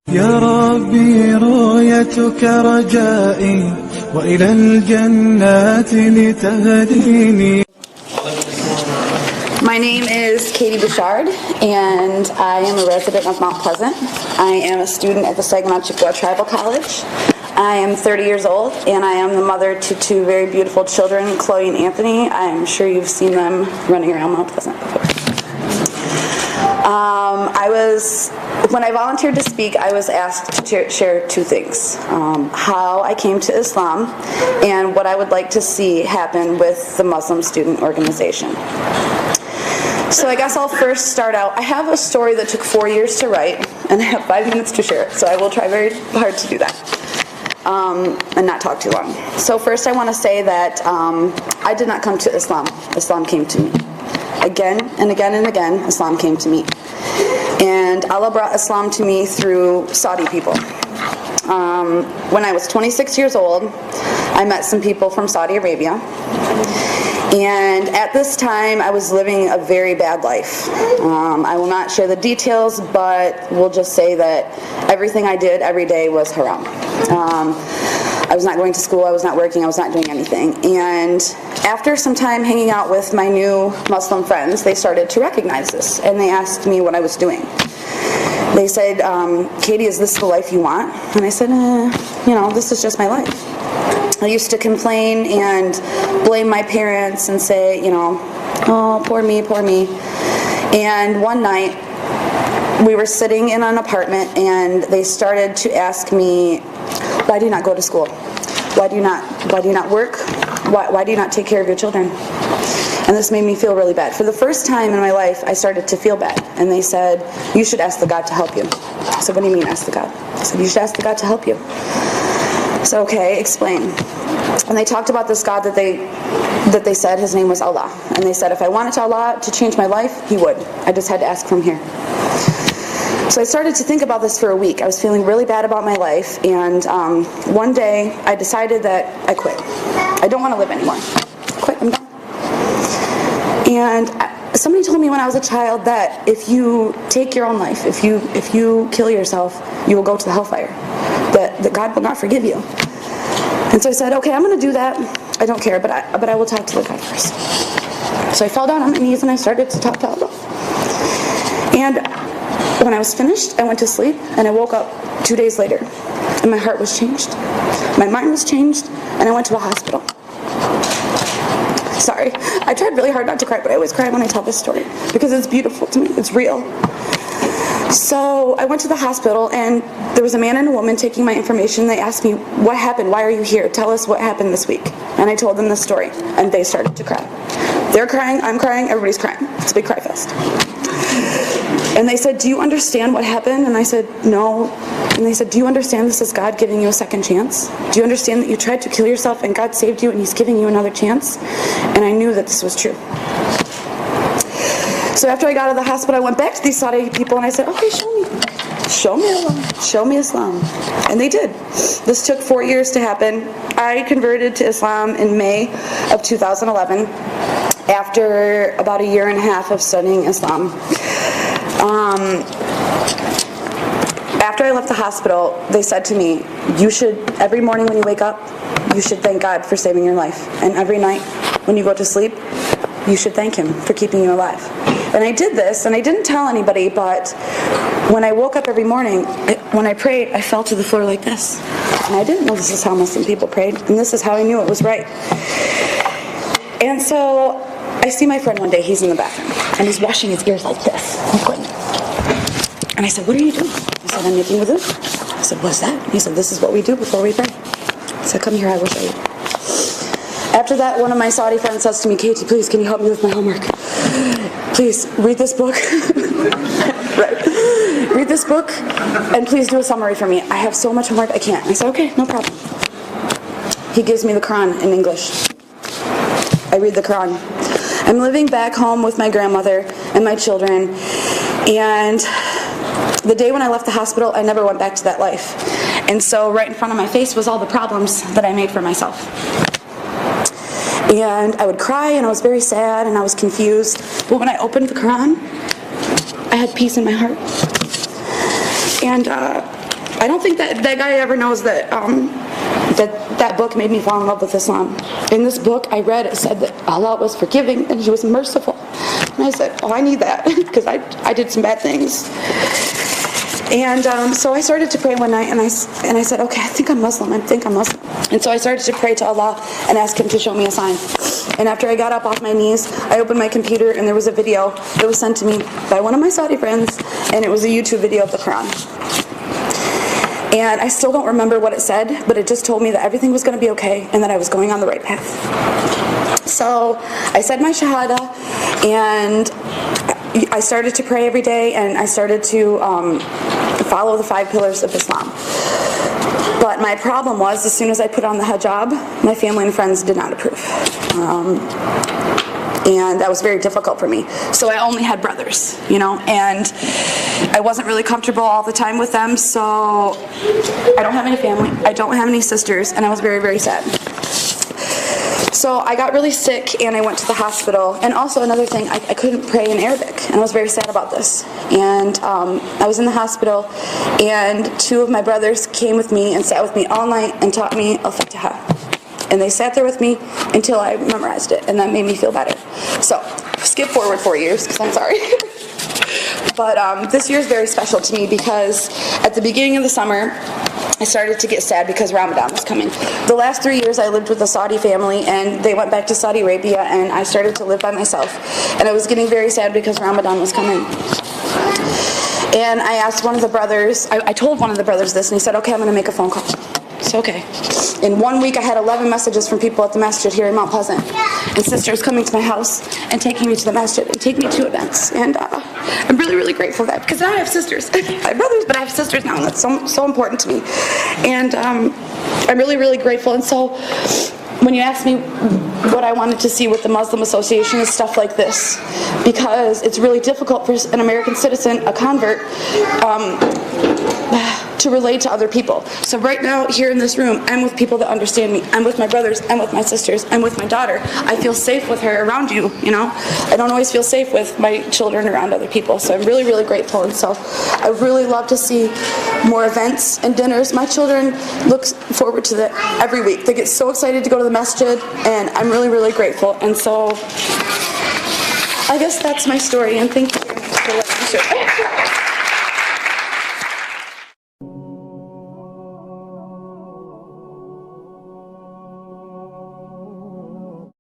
يا ربي رؤيتك رجائي وإلى الجنات لتهديني. My name is Katie Bouchard, and I am a resident of Mount Pleasant. I am a student at the Saginaw Tribal College. I am 30 years old, and I am the mother to two very beautiful children, Chloe and Anthony. I am sure you've seen them running around Mount Pleasant before. When I volunteered to speak, I was asked to share two things. How I came to Islam and what I would like to see happen with the Muslim Student Organization. So I guess I'll first start out. I have a story that took 4 years to write, and I have 5 minutes to share it, so I will try very hard to do that and not talk too long. So first I want to say that I did not come to Islam. Islam came to me. Again and again and again, Islam came to me. And Allah brought Islam to me through Saudi people. When I was 26 years old, I met some people from Saudi Arabia. And at this time, I was living a very bad life. I will not share the details, but we'll just say that everything I did every day was haram. I was not going to school, I was not working, I was not doing anything. And after some time hanging out with my new Muslim friends, they started to recognize this, and they asked me what I was doing. They said, Katie, is this the life you want? And I said, this is just my life. I used to complain and blame my parents and say, oh, poor me, poor me. And one night, we were sitting in an apartment, and they started to ask me, why do you not go to school? Why do you not work? Why do you not take care of your children? And this made me feel really bad. For the first time in my life, I started to feel bad. And they said, you should ask the God to help you. I said, what do you mean, ask the God? I said, you should ask the God to help you. I said, okay, explain. And they talked about this God that they said his name was Allah. And they said if I wanted Allah to change my life, he would. I just had to ask from here. So I started to think about this for a week. I was feeling really bad about my life, and one day I decided that I quit. I don't want to live anymore. I quit, I'm done. And somebody told me when I was a child that if you take your own life, if you kill yourself, you will go to the hellfire. That God will not forgive you. And so I said, okay, I'm going to do that. I don't care, but I will talk to the God first. So I fell down on my knees and I started to talk to Allah. And when I was finished, I went to sleep, and I woke up 2 days later, and my heart was changed. My mind was changed, and I went to a hospital. Sorry, I tried really hard not to cry, but I always cry when I tell this story, because it's beautiful to me, it's real. So I went to the hospital, and there was a man and a woman taking my information. They asked me, what happened? Why are you here? Tell us what happened this week. And I told them the story, and they started to cry. They're crying, I'm crying, everybody's crying. It's a big cry fest. And they said, do you understand what happened? And I said, no. And they said, do you understand this is God giving you a second chance? Do you understand that you tried to kill yourself and God saved you and he's giving you another chance? And I knew that this was true. So after I got out of the hospital, I went back to these Saudi people and I said, okay, show me. Show me Allah. Show me Islam. And they did. This took 4 years to happen. I converted to Islam in May of 2011 after about 1.5 years of studying Islam. After I left the hospital, they said to me, you should, every morning when you wake up, you should thank God for saving your life. And every night when you go to sleep, you should thank him for keeping you alive. And I did this, and I didn't tell anybody, but when I woke up every morning, when I prayed, I fell to the floor like this. And I didn't know this is how Muslim people prayed, and this is how I knew it was right. And so I see my friend one day, he's in the bathroom, and he's washing his ears like this. And I said, what are you doing? He said, I'm making wudu. I said, what's that? He said, this is what we do before we pray. I said, come here, I will show you. After that, one of my Saudi friends says to me, Katie, please, can you help me with my homework? Please, read this book. Right. Read this book, and please do a summary for me. I have so much homework, I can't. I said, okay, no problem. He gives me the Quran in English. I read the Quran. I'm living back home with my grandmother and my children, and the day when I left the hospital, I never went back to that life. And so right in front of my face was all the problems that I made for myself. And I would cry, and I was very sad, and I was confused. But when I opened the Quran, I had peace in my heart. And I don't think that guy ever knows that that book made me fall in love with Islam. In this book I read, it said that Allah was forgiving and He was merciful. And I said, oh, I need that, because I did some bad things. And so I started to pray one night, and I said, okay, I think I'm Muslim. And so I started to pray to Allah and ask Him to show me a sign. And after I got up off my knees, I opened my computer, and there was a video that was sent to me by one of my Saudi friends, and it was a YouTube video of the Quran. And I still don't remember what it said, but it just told me that everything was going to be okay and that I was going on the right path. So I said my Shahada, and I started to pray every day, and I started to follow the 5 pillars of Islam. But my problem was, as soon as I put on the hijab, my family and friends did not approve. And that was very difficult for me. So I only had brothers, and I wasn't really comfortable all the time with them, so I don't have any family, I don't have any sisters, and I was very, very sad. So I got really sick, and I went to the hospital. And also another thing, I couldn't pray in Arabic, and I was very sad about this. And I was in the hospital, and 2 of my brothers came with me and sat with me all night and taught me Al-Fatiha. And they sat there with me until I memorized it, and that made me feel better. So, skip forward 4 years, because I'm sorry. But this year is very special to me, because at the beginning of the summer, I started to get sad because Ramadan was coming. The last 3 years I lived with a Saudi family, and they went back to Saudi Arabia, and I started to live by myself. And I was getting very sad because Ramadan was coming. And I asked one of the brothers, I told one of the brothers this, and he said, okay, I'm going to make a phone call. So, okay. In 1 week I had 11 messages from people at the masjid here in Mount Pleasant, and sisters coming to my house and taking me to the masjid and taking me to events. And I'm really, really grateful for that, because now I have sisters. I have brothers, but I have sisters now, and that's so important to me. And I'm really, really grateful. And so when you ask me what I wanted to see with the Muslim Association, is stuff like this, because it's really difficult for an American citizen, a convert, to relate to other people. So right now, here in this room, I'm with people that understand me. I'm with my brothers, I'm with my sisters, I'm with my daughter. I feel safe with her around you, I don't always feel safe with my children around other people. So I'm really, really grateful. And so I really love to see more events and dinners. My children look forward to that every week. They get so excited to go to the masjid, and I'm really, really grateful. And so I guess that's my story, and thank you for letting me share.